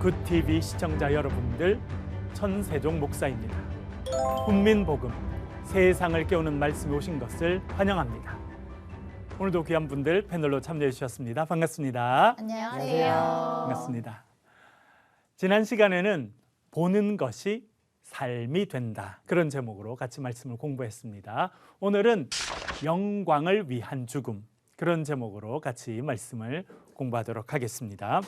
굿TV 시청자 여러분들, 천세종 목사입니다. 훈민복음, 세상을 깨우는 말씀이 오신 것을 환영합니다. 오늘도 귀한 분들 패널로 참여해 주셨습니다. 반갑습니다. 안녕하세요. 반갑습니다. 지난 시간에는 보는 것이 삶이 된다, 그런 제목으로 같이 말씀을 공부했습니다. 오늘은 영광을 위한 죽음, 그런 제목으로 같이 말씀을 공부하도록 하겠습니다.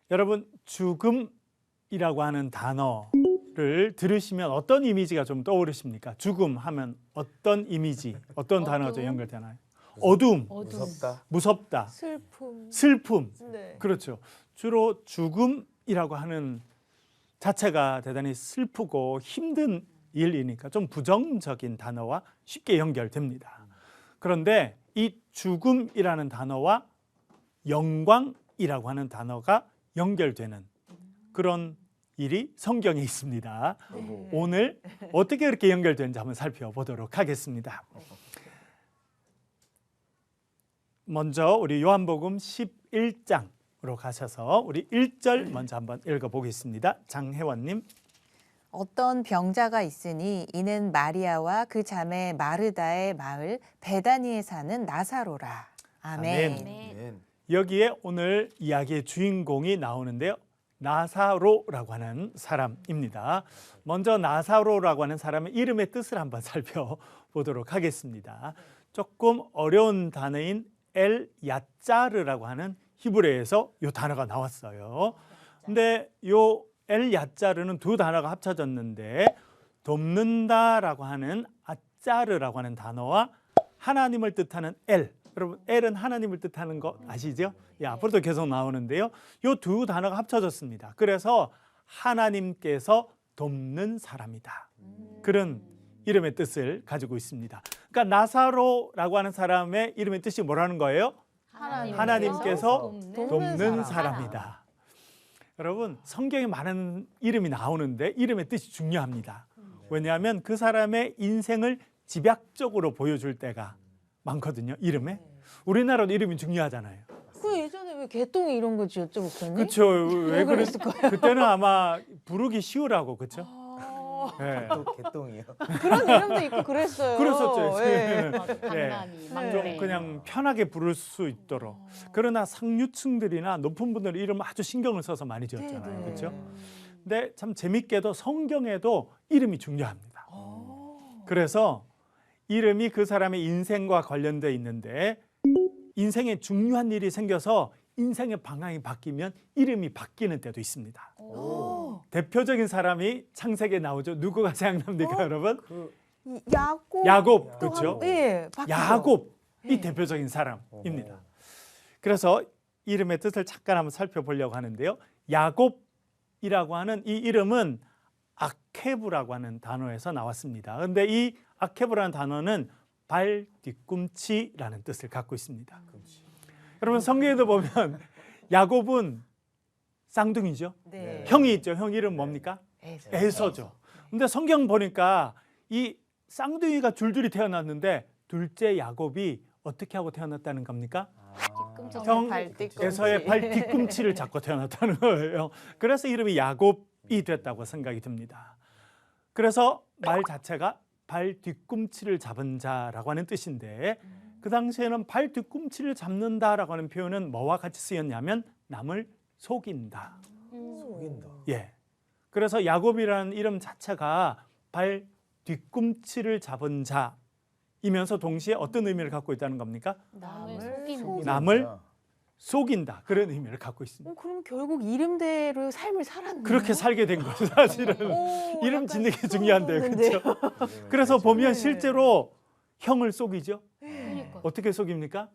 여러분, 죽음이라고 하는 단어를 들으시면 어떤 이미지가 좀 떠오르십니까? 죽음 하면 어떤 이미지, 어떤 단어가 연결되나요? 어둠, 무섭다, 슬픔. 네. 그렇죠. 주로 죽음이라고 하는 자체가 대단히 슬프고 힘든 일이니까 좀 부정적인 단어와 쉽게 연결됩니다. 그런데 이 죽음이라는 단어와 영광이라고 하는 단어가 연결되는 그런 일이 성경에 있습니다. 오늘 어떻게 그렇게 연결되는지 한번 살펴보도록 하겠습니다. 먼저 우리 요한복음 11장으로 가셔서 우리 1절 먼저 한번 읽어보겠습니다. 장혜원님. 어떤 병자가 있으니 이는 마리아와 그 자매 마르다의 마을 베다니에 사는 나사로라. 아멘. 아멘. 여기에 오늘 이야기의 주인공이 나오는데요. 나사로라고 하는 사람입니다. 먼저 나사로라고 하는 사람의 이름의 뜻을 한번 살펴보도록 하겠습니다. 조금 어려운 단어인 엘 야짜르라고 하는 히브리어에서 이 단어가 나왔어요. 근데 요 엘 야짜르는 두 단어가 합쳐졌는데 돕는다라고 하는 아짜르라고 하는 단어와 하나님을 뜻하는 엘, 여러분 엘은 하나님을 뜻하는 거 아시죠? 예, 앞으로도 계속 나오는데요. 이 두 단어가 합쳐졌습니다. 그래서 하나님께서 돕는 사람이다, 그런 이름의 뜻을 가지고 있습니다. 그러니까 나사로라고 하는 사람의 이름의 뜻이 뭐라는 거예요? 하나님께서 돕는 사람이다. 여러분, 성경에 많은 이름이 나오는데 이름의 뜻이 중요합니다. 왜냐하면 그 사람의 인생을 집약적으로 보여줄 때가 많거든요. 이름에. 우리나라도 이름이 중요하잖아요. 그 예전에 왜 개똥이 이런 거 지었죠, 목사님? 그렇죠. 왜 그랬을까요? 그때는 아마 부르기 쉬우라고, 그렇죠? 네. 개똥이요. 그런 이름도 있고 그랬어요. 그랬었죠. 네. 좀 그냥 편하게 부를 수 있도록. 그러나 상류층들이나 높은 분들은 이름 아주 신경을 써서 많이 지었잖아요. 그렇죠? 근데 참 재밌게도 성경에도 이름이 중요합니다. 그래서 이름이 그 사람의 인생과 관련되어 있는데 인생에 중요한 일이 생겨서 인생의 방향이 바뀌면 이름이 바뀌는 때도 있습니다. 대표적인 사람이 창세기에 나오죠. 누구가 생각납니까, 여러분? 야곱. 그렇죠? 예, 야곱이 대표적인 사람입니다. 그래서 이름의 뜻을 잠깐 한번 살펴보려고 하는데요. 야곱이라고 하는 이 이름은 아케브라고 하는 단어에서 나왔습니다. 그런데 이 아케브라는 단어는 발 뒤꿈치라는 뜻을 갖고 있습니다. 여러분, 성경에도 보면 야곱은 쌍둥이죠. 네. 형이 있죠. 형 이름 뭡니까? 에서죠. 근데 성경 보니까 이 쌍둥이가 줄줄이 태어났는데 둘째 야곱이 어떻게 하고 태어났다는 겁니까? 형 에서의 발 뒤꿈치를 잡고 태어났다는 거예요. 그래서 이름이 야곱이 됐다고 생각이 듭니다. 그래서 말 자체가 발 뒤꿈치를 잡은 자라고 하는 뜻인데 그 당시에는 발 뒤꿈치를 잡는다라고 하는 표현은 뭐와 같이 쓰였냐면 남을 속인다. 속인다. 예. 그래서 야곱이라는 이름 자체가 발 뒤꿈치를 잡은 자이면서 동시에 어떤 의미를 갖고 있다는 겁니까? 남을 속인다, 그런 의미를 갖고 있습니다. 그럼 결국 이름대로 삶을 살았네요. 그렇게 살게 된 거죠, 사실은. 이름 짓는 게 중요한데요, 그렇죠? 그래서 보면 실제로 형을 속이죠. 어떻게 속입니까?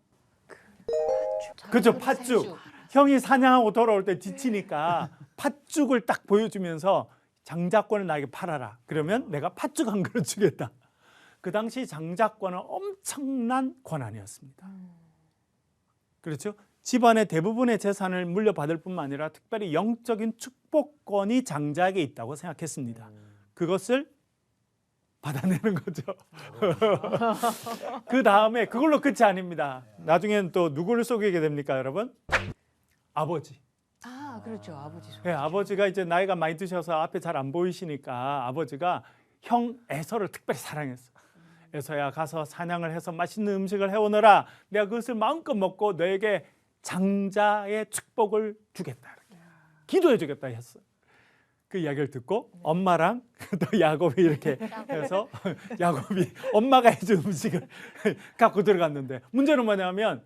그렇죠, 팥죽. 형이 사냥하고 돌아올 때 지치니까 팥죽을 딱 보여주면서 장자권을 나에게 팔아라. 그러면 내가 팥죽 한 그릇 주겠다. 그 당시 장자권은 엄청난 권한이었습니다. 그렇죠? 집안의 대부분의 재산을 물려받을 뿐만 아니라 특별히 영적인 축복권이 장자에게 있다고 생각했습니다. 그것을 받아내는 거죠. 그 다음에 그걸로 끝이 아닙니다. 나중에는 또 누구를 속이게 됩니까, 여러분? 아버지. 아, 그렇죠. 아버지 소식. 네, 아버지가 이제 나이가 많이 드셔서 앞에 잘 안 보이시니까 아버지가 형 에서를 특별히 사랑했어. 에서야 가서 사냥을 해서 맛있는 음식을 해오너라. 내가 그것을 마음껏 먹고 너에게 장자의 축복을 주겠다. 이렇게. 기도해 주겠다 했어. 그 이야기를 듣고 엄마랑 또 야곱이 이렇게 해서 야곱이 엄마가 해준 음식을 갖고 들어갔는데 문제는 뭐냐면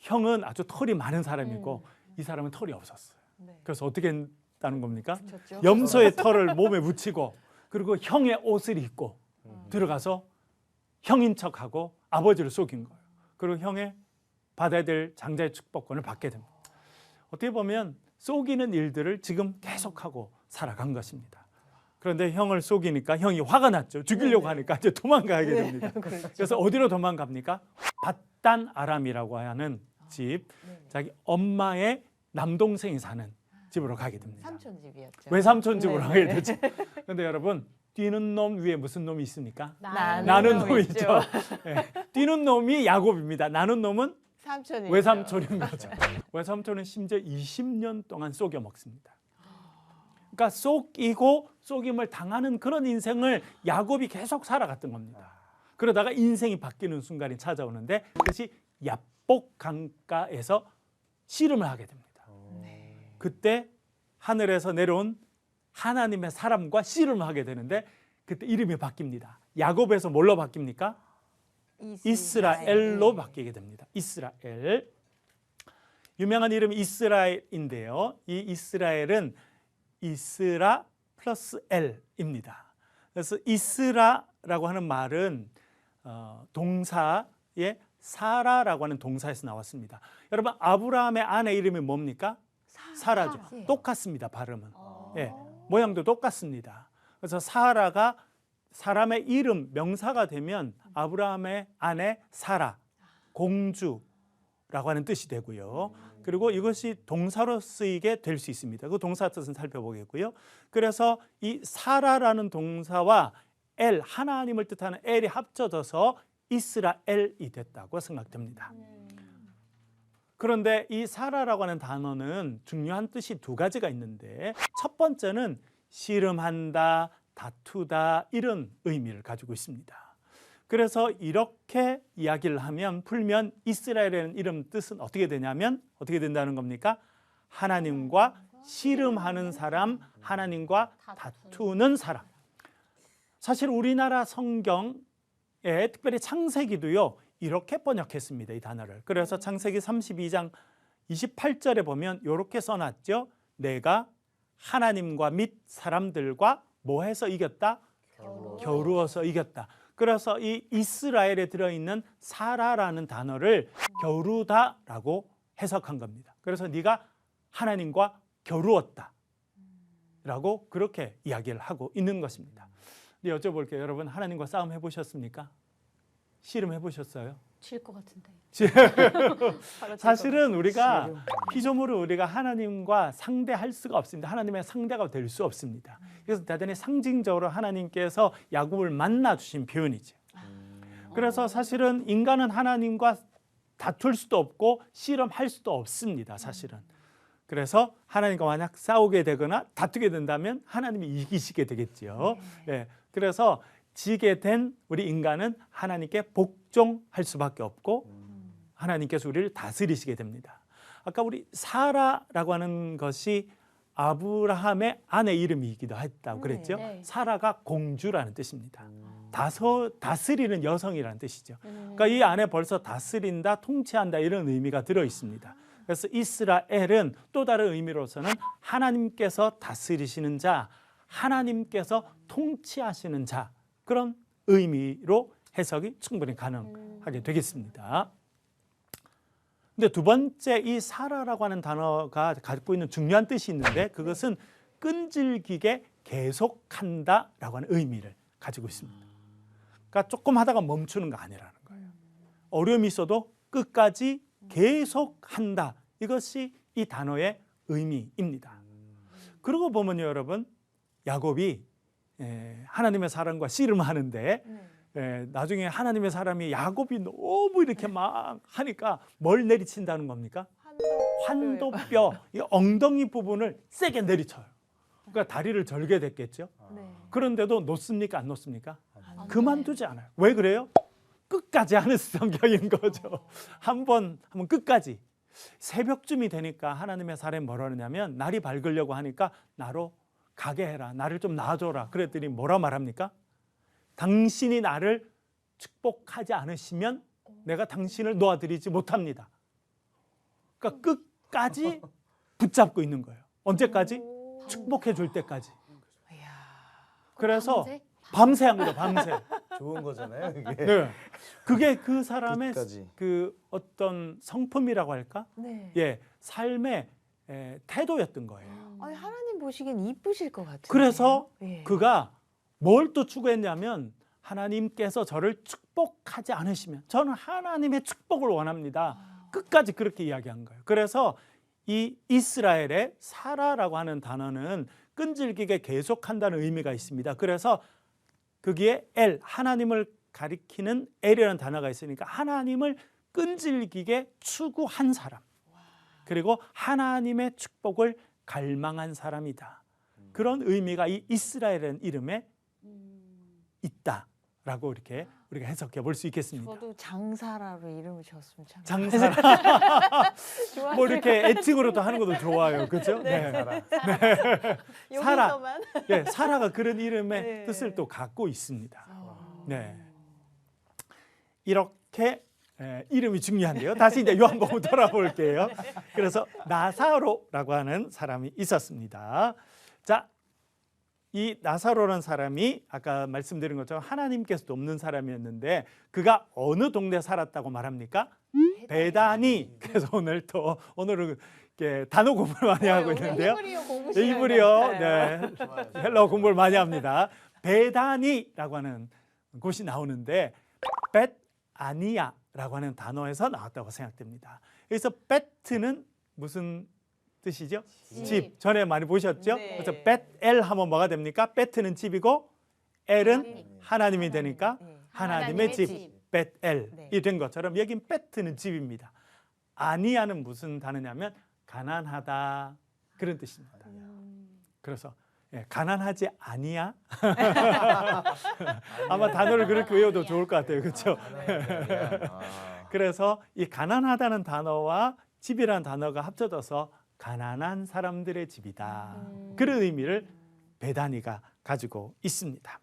형은 아주 털이 많은 사람이고 이 사람은 털이 없었어요. 네. 그래서 어떻게 했다는 겁니까? 그렇죠. 염소의 털을 몸에 묻히고 그리고 형의 옷을 입고 들어가서 형인 척하고 아버지를 속인 거예요. 그리고 형의 받아야 될 장자의 축복권을 받게 됩니다. 어떻게 보면 속이는 일들을 지금 계속하고 살아간 것입니다. 그런데 형을 속이니까 형이 화가 났죠. 죽이려고 하니까 이제 도망가게 됩니다. 그렇죠. 그래서 어디로 도망갑니까? 밧단 아람이라고 하는 집, 자기 엄마의 남동생이 사는 집으로 가게 됩니다. 삼촌 집이었죠. 외삼촌 집으로 네, 가게 네. 되죠. 그런데 여러분 뛰는 놈 위에 무슨 놈이 있습니까? 나는 놈이 있죠. 네. 뛰는 놈이 야곱입니다. 나는 놈은 삼촌이 외삼촌인 거죠. 외삼촌은 심지어 20년 동안 속여 먹습니다. 그러니까 속이고 속임을 당하는 그런 인생을 야곱이 계속 살아갔던 겁니다. 그러다가 인생이 바뀌는 순간이 찾아오는데 그것이 야복 강가에서 씨름을 하게 됩니다. 그때 하늘에서 내려온 하나님의 사람과 씨름을 하게 되는데 그때 이름이 바뀝니다. 야곱에서 뭘로 바뀝니까? 이스라엘로 바뀌게 됩니다. 이스라엘. 유명한 이름이 이스라엘인데요. 이 이스라엘은 이스라 플러스 엘입니다. 그래서 이스라라고 하는 말은 동사의 사라라고 하는 동사에서 나왔습니다. 여러분 아브라함의 아내 이름이 뭡니까? 사라죠. 똑같습니다. 발음은. 예, 모양도 똑같습니다. 그래서 사라가 사람의 이름 명사가 되면 아브라함의 아내 사라 공주라고 하는 뜻이 되고요. 그리고 이것이 동사로 쓰이게 될 수 있습니다. 그 동사 뜻은 살펴보겠고요. 그래서 이 사라라는 동사와 엘 하나님을 뜻하는 엘이 합쳐져서 이스라엘이 됐다고 생각됩니다. 그런데 이 사라라고 하는 단어는 중요한 뜻이 두 가지가 있는데 첫 번째는 씨름한다, 다투다 이런 의미를 가지고 있습니다. 그래서 이렇게 이야기를 하면 풀면 이스라엘이라는 이름 뜻은 어떻게 되냐면 어떻게 된다는 겁니까? 하나님과 씨름하는 사람, 하나님과 다투는 사람. 사실 우리나라 성경에 특별히 창세기도요 이렇게 번역했습니다. 이 단어를. 그래서 창세기 32장 28절에 보면 이렇게 써놨죠. 내가 하나님과 및 사람들과 뭐 해서 이겼다? 겨루어서 이겼다. 그래서 이 이스라엘에 들어있는 사라라는 단어를 겨루다라고 해석한 겁니다. 그래서 네가 하나님과 겨루었다 라고 그렇게 이야기를 하고 있는 것입니다. 근데 여쭤볼게요. 여러분 하나님과 싸움 해보셨습니까? 씨름 해보셨어요? 질 것 같은데. 사실은 우리가 피조물을 우리가 하나님과 상대할 수가 없습니다. 하나님의 상대가 될 수 없습니다. 그래서 대단히 상징적으로 하나님께서 야곱을 만나 주신 표현이죠. 그래서 사실은 인간은 하나님과 다툴 수도 없고 씨름할 수도 없습니다. 사실은. 그래서 하나님과 만약 싸우게 되거나 다투게 된다면 하나님이 이기시게 되겠죠. 네. 그래서 지게 된 우리 인간은 하나님께 복종할 수밖에 없고 하나님께서 우리를 다스리시게 됩니다. 아까 우리 사라라고 하는 것이 아브라함의 아내 이름이기도 했다고 그랬죠. 사라가 공주라는 뜻입니다. 다스리는 여성이라는 뜻이죠. 그러니까 이 안에 벌써 다스린다, 통치한다 이런 의미가 들어 있습니다. 그래서 이스라엘은 또 다른 의미로서는 하나님께서 다스리시는 자, 하나님께서 통치하시는 자 그런 의미로 해석이 충분히 가능하게 되겠습니다. 근데 두 번째 이 사라라고 하는 단어가 갖고 있는 중요한 뜻이 있는데 그것은 끈질기게 계속한다라고 하는 의미를 가지고 있습니다. 그러니까 조금 하다가 멈추는 거 아니라는 거예요. 어려움이 있어도 끝까지 계속한다. 이것이 이 단어의 의미입니다. 그러고 보면요, 여러분, 야곱이 하나님의 사람과 씨름하는데 나중에 하나님의 사람이 야곱이 너무 이렇게 막 하니까 뭘 내리친다는 겁니까? 환도뼈, 이 엉덩이 부분을 세게 내리쳐요. 그러니까 다리를 절게 됐겠죠. 네. 그런데도 놓습니까? 안 놓습니까? 안 그만두지 않아요. 왜 그래요? 끝까지 하는 성격인 거죠. 한번 끝까지. 새벽쯤이 되니까 하나님의 사람이 뭐라 그러냐면 날이 밝으려고 하니까 나로 가게 해라. 나를 좀 놔줘라. 그랬더니 뭐라 말합니까? 당신이 나를 축복하지 않으시면 내가 당신을 놓아드리지 못합니다. 그러니까 끝까지 붙잡고 있는 거예요. 언제까지? 축복해 줄 때까지. 이야. 그래서 밤새? 밤새 한 거죠. 밤새. 좋은 거잖아요. 이게. 네. 그게 그 사람의 끝까지. 그 어떤 성품이라고 할까? 네. 예, 삶의 태도였던 거예요. 아니 하나님 보시기엔 이쁘실 것 같아요. 그래서 예. 그가 뭘 또 추구했냐면 하나님께서 저를 축복하지 않으시면 저는 하나님의 축복을 원합니다. 끝까지 그렇게 이야기한 거예요. 그래서 이 이스라엘의 사라라고 하는 단어는 끈질기게 계속한다는 의미가 있습니다. 그래서 거기에 엘, 하나님을 가리키는 엘이라는 단어가 있으니까 하나님을 끈질기게 추구한 사람, 그리고 하나님의 축복을 갈망한 사람이다. 그런 의미가 이 이스라엘이라는 이름에 있다라고 이렇게 우리가 해석해 볼 수 있겠습니다. 저도 장사라로 이름을 지었으면 참. 장사라. 좋아요. 뭐 이렇게 애칭으로도 하는 것도 좋아요. 그렇죠? 네. 사라. 여기서만. 네, 사라가 그런 이름의 네. 뜻을 또 갖고 있습니다. 어. 네. 이렇게 이름이 중요한데요. 다시 이제 요한복음 돌아볼게요. 그래서 나사로라고 하는 사람이 있었습니다. 자, 이 나사로라는 사람이 아까 말씀드린 것처럼 하나님께서 돕는 사람이었는데 그가 어느 동네에 살았다고 말합니까? 베다니. 그래서 오늘은 이렇게 단어 공부를 많이 하고 있는데요. 히브리어 공부 네, 히브리어, 네, 헬라어 공부를 많이 합니다. 베다니라고 하는 곳이 나오는데 벳아니아라고 하는 단어에서 나왔다고 생각됩니다. 여기서 베트는 무슨 뜻이죠? 집. 전에 많이 보셨죠? 네. 그래서 벳엘 하면 뭐가 됩니까? 베트는 집이고 엘은 하나님. 하나님이 되니까 네. 하나님의 집. 벳엘이 네. 된 것처럼 여긴 베트는 집입니다. 아니아는 무슨 단어냐면 가난하다 그런 뜻입니다. 그래서 가난하지 아니야? 아마 단어를 그렇게 외워도 좋을 것 같아요. 그렇죠? 그래서 이 가난하다는 단어와 집이라는 단어가 합쳐져서 가난한 사람들의 집이다. 그런 의미를 베다니가 가지고 있습니다.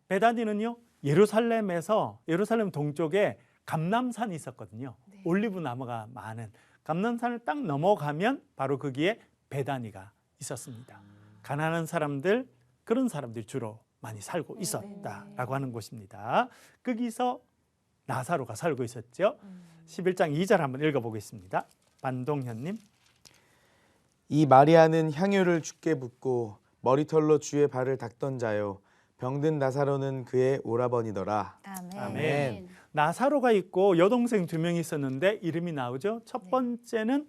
베다니는요, 예루살렘 동쪽에 감람산이 있었거든요. 네. 올리브 나무가 많은 감람산을 딱 넘어가면 바로 거기에 베다니가 있었습니다. 가난한 사람들, 그런 사람들이 주로 많이 살고 있었다라고 하는 곳입니다. 거기서 나사로가 살고 있었죠. 11장 2절 한번 읽어보겠습니다. 반동현님. 이 마리아는 향유를 주께 붓고 머리털로 주의 발을 닦던 자요 병든 나사로는 그의 오라버니더라. 아멘. 아멘. 나사로가 있고 여동생 2명이 있었는데 이름이 나오죠. 첫 번째는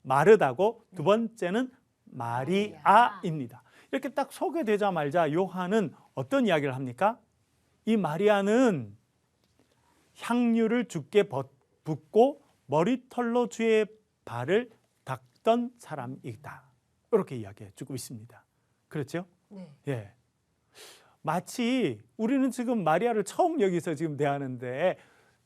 마르다고 두 번째는 마리아입니다. 이렇게 딱 소개되자마자 요한은 어떤 이야기를 합니까? 이 마리아는 향유를 주께 붓고 머리털로 주의 발을 닦던 사람이다. 이렇게 이야기해 주고 있습니다. 그렇죠? 네. 예. 마치 우리는 지금 마리아를 처음 여기서 지금 대하는데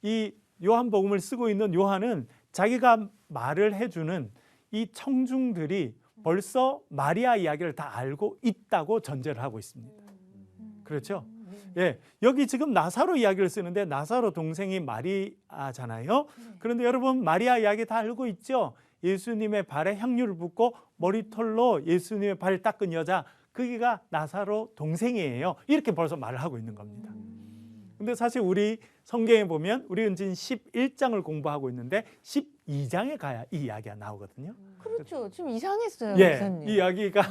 이 요한복음을 쓰고 있는 요한은 자기가 말을 해주는 이 청중들이 벌써 마리아 이야기를 다 알고 있다고 전제를 하고 있습니다. 그렇죠? 예, 여기 지금 나사로 이야기를 쓰는데 나사로 동생이 마리아잖아요. 그런데 여러분 마리아 이야기 다 알고 있죠? 예수님의 발에 향유를 붓고 머리털로 예수님의 발을 닦은 여자, 그기가 나사로 동생이에요. 이렇게 벌써 말을 하고 있는 겁니다. 근데 사실 우리 성경에 보면 우리는 지금 11장을 공부하고 있는데 12장에 가야 이 이야기가 나오거든요. 그렇죠. 좀 이상했어요, 예, 목사님. 이 이야기가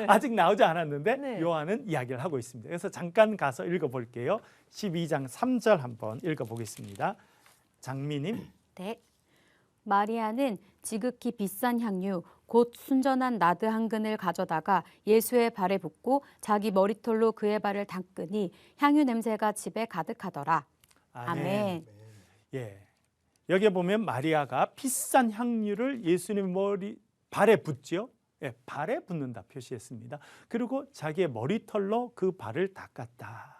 아직 나오지 않았는데 네. 요한은 이야기를 하고 있습니다. 그래서 잠깐 가서 읽어볼게요. 12장 3절 한번 읽어보겠습니다. 장미님. 네. 마리아는 지극히 비싼 향유 곧 순전한 나드 한 근을 가져다가 예수의 발에 붓고 자기 머리털로 그의 발을 닦으니 향유 냄새가 집에 가득하더라. 아멘. 예. 여기에 보면 마리아가 비싼 향유를 예수님 발에 붓지요. 예, 발에 붓는다 표시했습니다. 그리고 자기의 머리털로 그 발을 닦았다.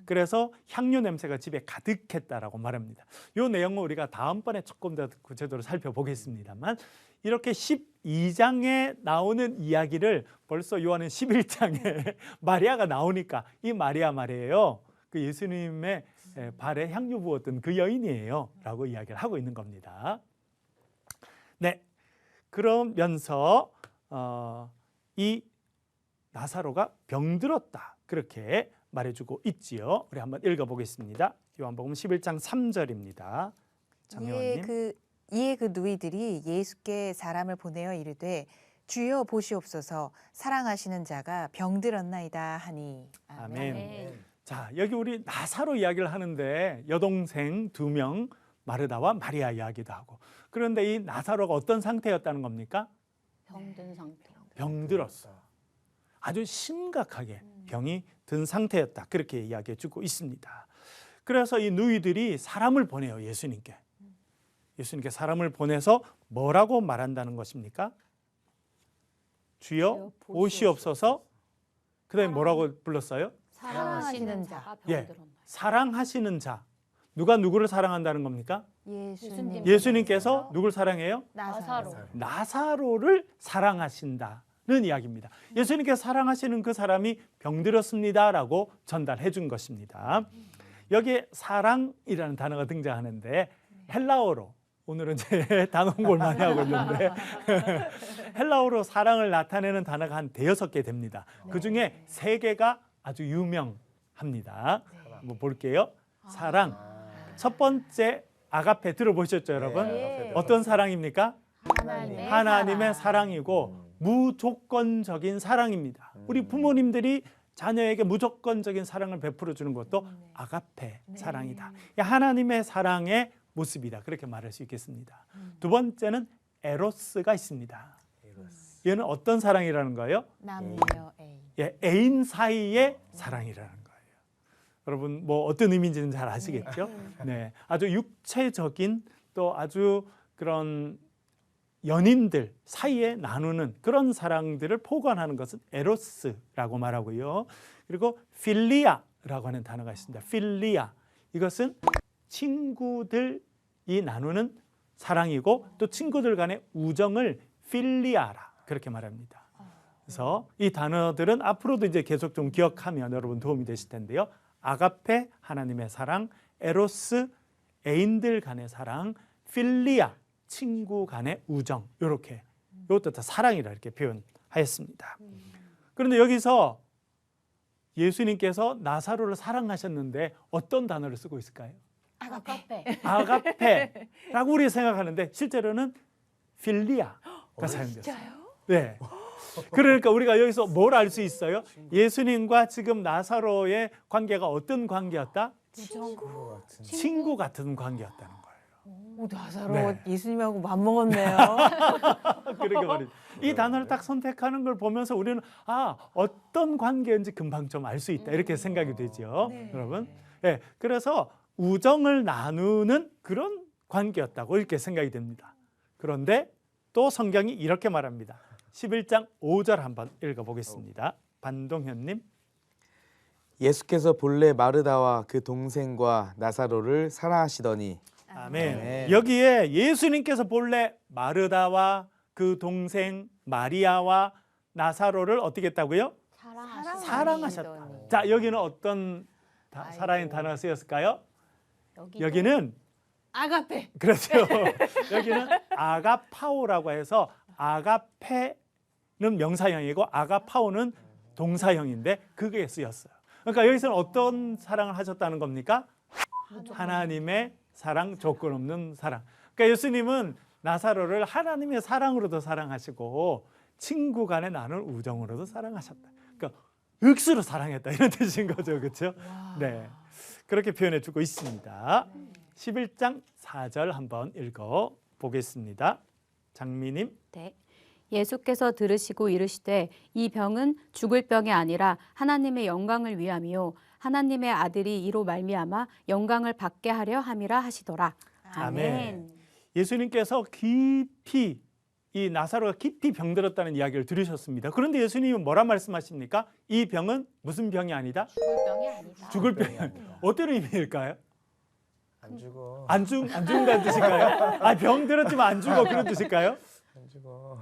그래서 향유 냄새가 집에 가득했다라고 말합니다. 이 내용은 우리가 다음번에 조금 더 구체적으로 살펴보겠습니다만 이렇게 12장에 나오는 이야기를 벌써 요한은 11장에 마리아가 나오니까 이 마리아 말이에요. 그 예수님의 발에 향유 부었던 그 여인이에요 라고 이야기를 하고 있는 겁니다. 네, 그러면서 이 나사로가 병들었다 그렇게 말해주고 있지요. 우리 한번 읽어보겠습니다. 요한복음 11장 3절입니다. 장혜원님. 이에 그 누이들이 예수께 사람을 보내어 이르되 주여 보시옵소서 사랑하시는 자가 병들었나이다 하니. 아멘. 자, 여기 우리 나사로 이야기를 하는데 여동생 2명 마르다와 마리아 이야기도 하고, 그런데 이 나사로가 어떤 상태였다는 겁니까? 병든 상태. 병들었어. 아주 심각하게 병이 든 상태였다 그렇게 이야기해 주고 있습니다. 그래서 이 누이들이 사람을 보내요. 예수님께 사람을 보내서 뭐라고 말한다는 것입니까? 주여 오시옵소서. 그 다음에 뭐라고 불렀어요? 사랑하시는 자가 예, 병들었나이다. 사랑하시는 자. 누가 누구를 사랑한다는 겁니까? 예수님. 예수님께서 누굴 사랑해요? 나사로. 나사로를 사랑하신다는 이야기입니다. 예수님께서 사랑하시는 그 사람이 병들었습니다라고 전달해 준 것입니다. 여기에 사랑이라는 단어가 등장하는데 헬라어로, 오늘은 제 단어 공부를 많이 하고 있는데 헬라어로 사랑을 나타내는 단어가 한 5-6개 됩니다. 그중에 3개가 아주 유명합니다. 한번 볼게요. 사랑. 첫 번째 아가페 들어보셨죠, 여러분? 네. 어떤 사랑입니까? 하나님의 사랑. 사랑이고 무조건적인 사랑입니다. 우리 부모님들이 자녀에게 무조건적인 사랑을 베풀어 주는 것도 아가페 사랑이다. 하나님의 사랑의 모습이다. 그렇게 말할 수 있겠습니다. 두 번째는 에로스가 있습니다. 얘는 어떤 사랑이라는 거예요? 남녀 애인. 예, 애인 사이의 사랑이라는 거예요. 여러분 뭐 어떤 의미인지는 잘 아시겠죠? 네, 아주 육체적인 또 아주 그런 연인들 사이에 나누는 그런 사랑들을 포괄하는 것은 에로스라고 말하고요. 그리고 필리아라고 하는 단어가 있습니다. 필리아, 이것은 친구들이 나누는 사랑이고 또 친구들 간의 우정을 필리아라 그렇게 말합니다. 그래서 이 단어들은 앞으로도 이제 계속 좀 기억하면 여러분 도움이 되실 텐데요. 아가페, 하나님의 사랑, 에로스, 애인들 간의 사랑, 필리아, 친구 간의 우정, 이렇게 이것도 다 사랑이라 이렇게 표현하였습니다. 그런데 여기서 예수님께서 나사로를 사랑하셨는데 어떤 단어를 쓰고 있을까요? 아가페. 아가페라고 우리가 생각하는데 실제로는 필리아가 사용됐어요. 네. 그러니까 우리가 여기서 뭘 알 수 있어요? 예수님과 지금 나사로의 관계가 어떤 관계였다? 친구 같은 관계였다는 거예요. 오, 나사로 네. 예수님하고 밥 먹었네요. 그러게 말이죠. 이 단어를 딱 선택하는 걸 보면서 우리는 어떤 관계인지 금방 좀 알 수 있다 이렇게 생각이 되죠. 여러분. 네, 그래서 우정을 나누는 그런 관계였다고 이렇게 생각이 됩니다. 그런데 또 성경이 이렇게 말합니다. 11장 5절 한번 읽어보겠습니다. 반동현님. 예수께서 본래 마르다와 그 동생과 나사로를 사랑하시더니. 아멘. 아멘. 여기에 예수님께서 본래 마르다와 그 동생 마리아와 나사로를 어떻게 했다고요? 사랑하셨다. 자, 여기는 어떤 사랑의 단어가 쓰였을까요? 여기는 아가페. 그렇죠. 여기는 아가파오라고 해서 아가페는 명사형이고 아가파오는 동사형인데 그게 쓰였어요. 그러니까 여기서는 어떤 사랑을 하셨다는 겁니까? 하나님의 사랑, 조건 없는 사랑. 그러니까 예수님은 나사로를 하나님의 사랑으로도 사랑하시고 친구 간에 나눈 우정으로도 사랑하셨다. 그러니까 억수로 사랑했다 이런 뜻인 거죠. 그렇죠? 네. 그렇게 표현해 주고 있습니다. 11장 4절 한번 읽어 보겠습니다. 장미님. 네. 예수께서 들으시고 이르시되 이 병은 죽을 병이 아니라 하나님의 영광을 위함이요 하나님의 아들이 이로 말미암아 영광을 받게 하려 함이라 하시더라. 아멘. 예수님께서 깊이 이 나사로가 깊이 병들었다는 이야기를 들으셨습니다. 그런데 예수님은 뭐라 말씀하십니까? 이 병은 무슨 병이 아니다? 죽을 병이 아니다. 죽을 병이 아니다. 어떤 의미일까요? 안 죽어. 안 죽는다는 뜻일까요? 아, 병 들었지만 안 죽어 그런 뜻일까요? 안 죽어.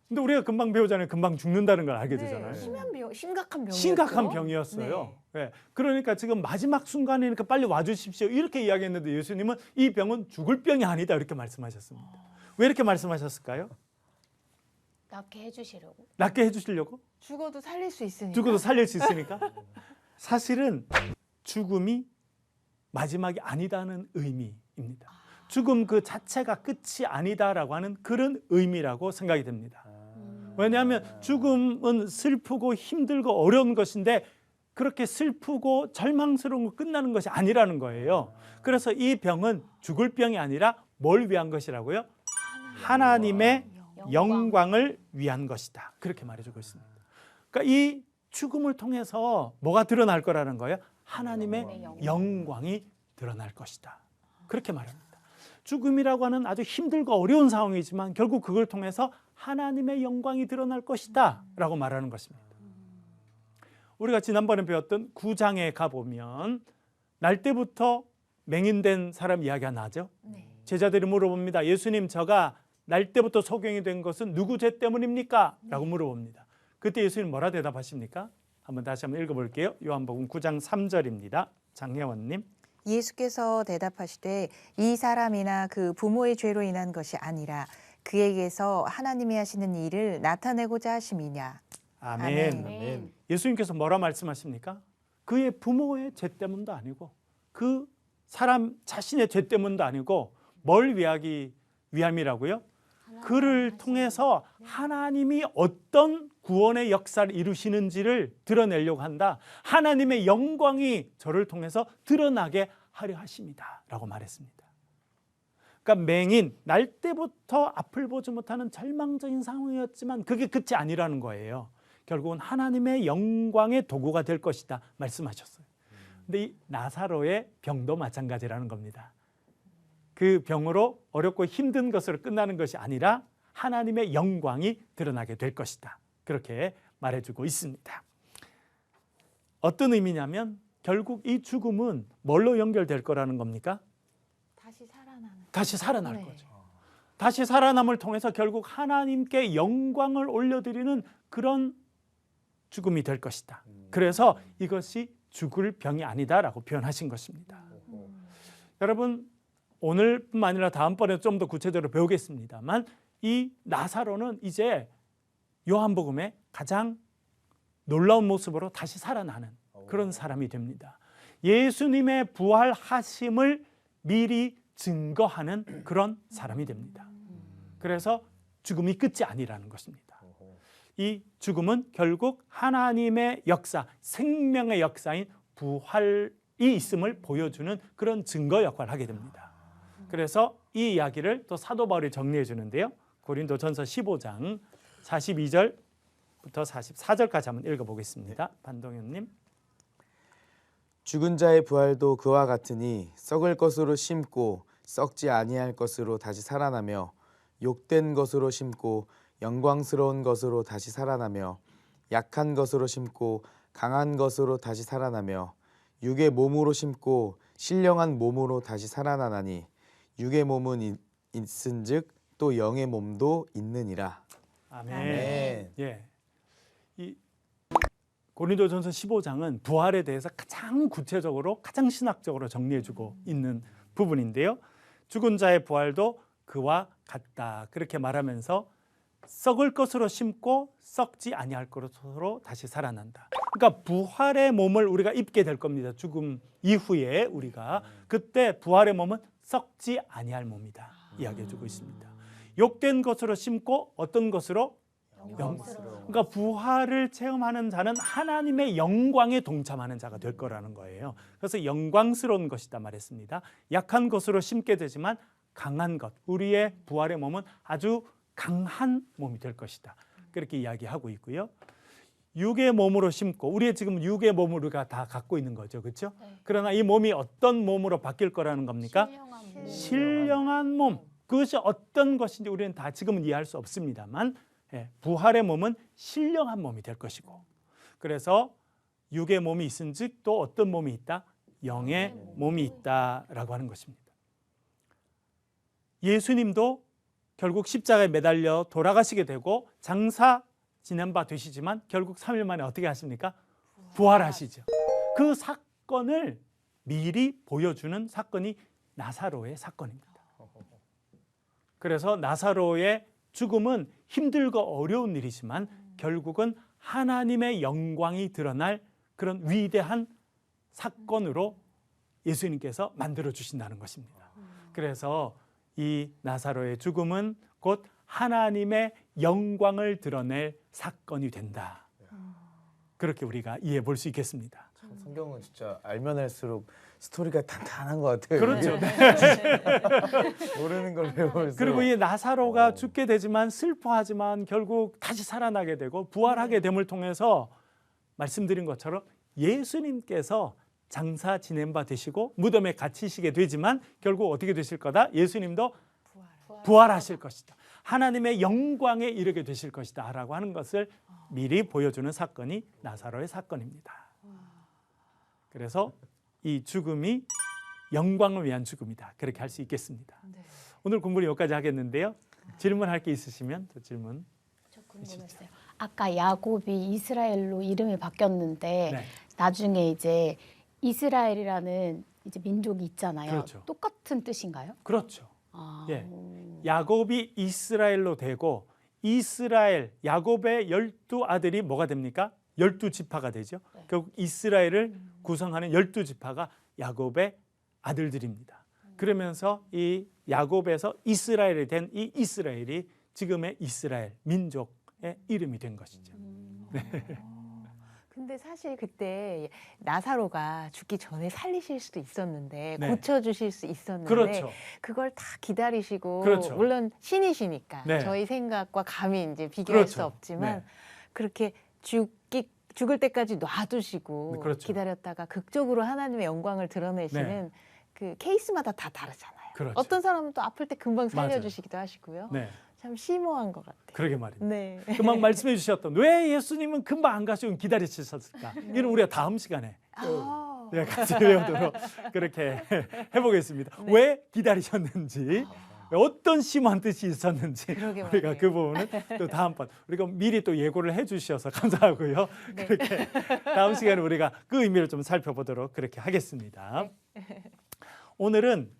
근데 우리가 금방 배우잖아요. 금방 죽는다는 걸 알게 되잖아요. 심각한 병이었죠. 심각한 병이었어요. 네. 그러니까 지금 마지막 순간이니까 빨리 와주십시오. 이렇게 이야기했는데 예수님은 이 병은 죽을 병이 아니다 이렇게 말씀하셨습니다. 왜 이렇게 말씀하셨을까요? 낫게 해주시려고. 낫게 해주시려고? 죽어도 살릴 수 있으니까. 죽어도 살릴 수 있으니까? 사실은 죽음이 마지막이 아니다는 의미입니다. 죽음 그 자체가 끝이 아니다라고 하는 그런 의미라고 생각이 됩니다. 왜냐하면 죽음은 슬프고 힘들고 어려운 것인데 그렇게 슬프고 절망스러운 거 끝나는 것이 아니라는 거예요. 그래서 이 병은 죽을 병이 아니라 뭘 위한 것이라고요? 하나님의 영광을 위한 것이다. 그렇게 말해주고 있습니다. 그러니까 이 죽음을 통해서 뭐가 드러날 거라는 거예요? 하나님의 영광이 드러날 것이다. 그렇게 말합니다. 죽음이라고 하는 아주 힘들고 어려운 상황이지만 결국 그걸 통해서 하나님의 영광이 드러날 것이다 라고 말하는 것입니다. 우리가 지난번에 배웠던 9장에 가보면 날 때부터 맹인된 사람 이야기가 나죠. 제자들이 물어봅니다. 예수님, 저가 날 때부터 소경이 된 것은 누구 죄 때문입니까? 라고 물어봅니다. 그때 예수님 뭐라 대답하십니까? 한번 다시 한번 읽어볼게요. 요한복음 9장 3절입니다. 장혜원님. 예수께서 대답하시되 이 사람이나 그 부모의 죄로 인한 것이 아니라 그에게서 하나님이 하시는 일을 나타내고자 하심이냐. 아멘. 아멘. 예수님께서 뭐라 말씀하십니까? 그의 부모의 죄 때문도 아니고 그 사람 자신의 죄 때문도 아니고 뭘 위함이라고요? 그를 통해서 하나님이 어떤 구원의 역사를 이루시는지를 드러내려고 한다. 하나님의 영광이 저를 통해서 드러나게 하려 하십니다 라고 말했습니다. 그러니까 맹인, 날 때부터 앞을 보지 못하는 절망적인 상황이었지만 그게 끝이 아니라는 거예요. 결국은 하나님의 영광의 도구가 될 것이다 말씀하셨어요. 근데 이 나사로의 병도 마찬가지라는 겁니다. 그 병으로 어렵고 힘든 것으로 끝나는 것이 아니라 하나님의 영광이 드러나게 될 것이다. 그렇게 말해주고 있습니다. 어떤 의미냐면 결국 이 죽음은 뭘로 연결될 거라는 겁니까? 다시 살아날 거죠. 다시 살아남을 통해서 결국 하나님께 영광을 올려드리는 그런 죽음이 될 것이다. 그래서 이것이 죽을 병이 아니다라고 표현하신 것입니다. 여러분, 오늘뿐만 아니라 다음번에 좀 더 구체적으로 배우겠습니다만 이 나사로는 이제 요한복음의 가장 놀라운 모습으로 다시 살아나는 그런 사람이 됩니다. 예수님의 부활하심을 미리 증거하는 그런 사람이 됩니다. 그래서 죽음이 끝이 아니라는 것입니다. 이 죽음은 결국 하나님의 역사, 생명의 역사인 부활이 있음을 보여주는 그런 증거 역할을 하게 됩니다. 그래서 이 이야기를 또 사도 바울이 정리해 주는데요. 고린도전서 15장 42절부터 44절까지 한번 읽어보겠습니다. 반동현님. 죽은 자의 부활도 그와 같으니 썩을 것으로 심고 썩지 아니할 것으로 다시 살아나며 욕된 것으로 심고 영광스러운 것으로 다시 살아나며 약한 것으로 심고 강한 것으로 다시 살아나며 육의 몸으로 심고 신령한 몸으로 다시 살아나나니 육의 몸은 있은즉 또 영의 몸도 있느니라. 아멘. 아멘. 예. 이 고린도전서 15장은 부활에 대해서 가장 구체적으로 가장 신학적으로 정리해주고 있는 부분인데요. 죽은 자의 부활도 그와 같다. 그렇게 말하면서 썩을 것으로 심고 썩지 아니할 것으로 다시 살아난다. 그러니까 부활의 몸을 우리가 입게 될 겁니다. 죽음 이후에 우리가 그때 부활의 몸은 썩지 아니할 몸이다. 이야기해주고 있습니다. 욕된 것으로 심고 어떤 것으로? 그러니까 부활을 체험하는 자는 하나님의 영광에 동참하는 자가 될 거라는 거예요. 그래서 영광스러운 것이다 말했습니다. 약한 것으로 심게 되지만 강한 것, 우리의 부활의 몸은 아주 강한 몸이 될 것이다. 그렇게 이야기하고 있고요. 육의 몸으로 심고 우리의 지금 육의 몸을 우리가 다 갖고 있는 거죠. 그렇죠? 그러나 이 몸이 어떤 몸으로 바뀔 거라는 겁니까? 신령한 몸. 그것이 어떤 것인지 우리는 다 지금은 이해할 수 없습니다만 부활의 몸은 신령한 몸이 될 것이고 그래서 육의 몸이 있은즉 또 어떤 몸이 있다? 영의 몸이 있다라고 하는 것입니다. 예수님도 결국 십자가에 매달려 돌아가시게 되고 장사 지낸 바 되시지만 결국 3일 만에 어떻게 하십니까? 부활하시죠. 그 사건을 미리 보여주는 사건이 나사로의 사건입니다. 그래서 나사로의 죽음은 힘들고 어려운 일이지만 결국은 하나님의 영광이 드러날 그런 위대한 사건으로 예수님께서 만들어 주신다는 것입니다. 그래서 이 나사로의 죽음은 곧 하나님의 영광을 드러낼 사건이 된다. 그렇게 우리가 이해해 볼 수 있겠습니다. 성경은 진짜 알면 할수록 스토리가 탄탄한 것 같아요. 그렇죠. 모르는 걸 배우면서. 그리고 이 나사로가 죽게 되지만 슬퍼하지만 결국 다시 살아나게 되고 부활하게 됨을 통해서 말씀드린 것처럼 예수님께서 장사 지낸 바 되시고 무덤에 갇히시게 되지만 결국 어떻게 되실 거다? 예수님도 부활하실 것이다. 하나님의 영광에 이르게 되실 것이다 라고 하는 것을 미리 보여주는 사건이 나사로의 사건입니다. 그래서 이 죽음이 영광을 위한 죽음이다. 그렇게 할 수 있겠습니다. 오늘 공부를 여기까지 하겠는데요. 질문할 게 있으시면 저 질문. 저 궁금했어요. 아까 야곱이 이스라엘로 이름이 바뀌었는데 네. 나중에 이제 이스라엘이라는 이제 민족이 있잖아요. 그렇죠. 똑같은 뜻인가요? 그렇죠. 아, 예. 야곱이 이스라엘로 되고 이스라엘 야곱의 12아들이 뭐가 됩니까? 12지파가 되죠. 결국 이스라엘을 구성하는 12지파가 야곱의 아들들입니다. 그러면서 이 야곱에서 이스라엘이 된 이 이스라엘이 지금의 이스라엘 민족의 이름이 된 것이죠. 근데 사실 그때 나사로가 죽기 전에 살리실 수도 있었는데 네. 고쳐주실 수 있었는데 그렇죠. 그걸 다 기다리시고 그렇죠. 물론 신이시니까 네. 저희 생각과 감히 이제 비교할 그렇죠. 수 없지만 네. 그렇게 죽을 때까지 놔두시고 그렇죠. 기다렸다가 극적으로 하나님의 영광을 드러내시는 그 케이스마다 다 다르잖아요. 그렇죠. 어떤 사람은 또 아플 때 금방 맞아요. 살려주시기도 하시고요. 네. 참 심오한 것 같아요. 그러게 말입니다. 네. 금방 말씀해 주셨던 왜 예수님은 금방 안 가시고 기다리셨을까? 이는 우리가 다음 시간에 아, 네, 같이 배우도록 그렇게 해보겠습니다. 왜 기다리셨는지 어떤 심한 뜻이 있었는지 그러게 우리가 말이에요. 그 부분은 또 다음번 우리가 미리 또 예고를 해주셔서 감사하고요. 그렇게 다음 시간에 우리가 그 의미를 좀 살펴보도록 그렇게 하겠습니다. 오늘은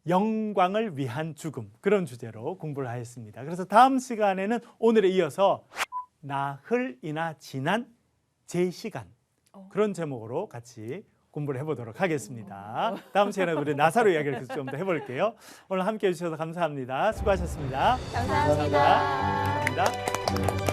영광을 위한 죽음 그런 주제로 공부를 하였습니다. 그래서 다음 시간에는 오늘에 이어서 나흘이나 지난 제 시간 그런 제목으로 같이 공부를 해보도록 하겠습니다. 다음 시간에 우리 나사로 이야기를 좀 더 해볼게요. 오늘 함께해 주셔서 감사합니다. 수고하셨습니다. 감사합니다. 감사합니다.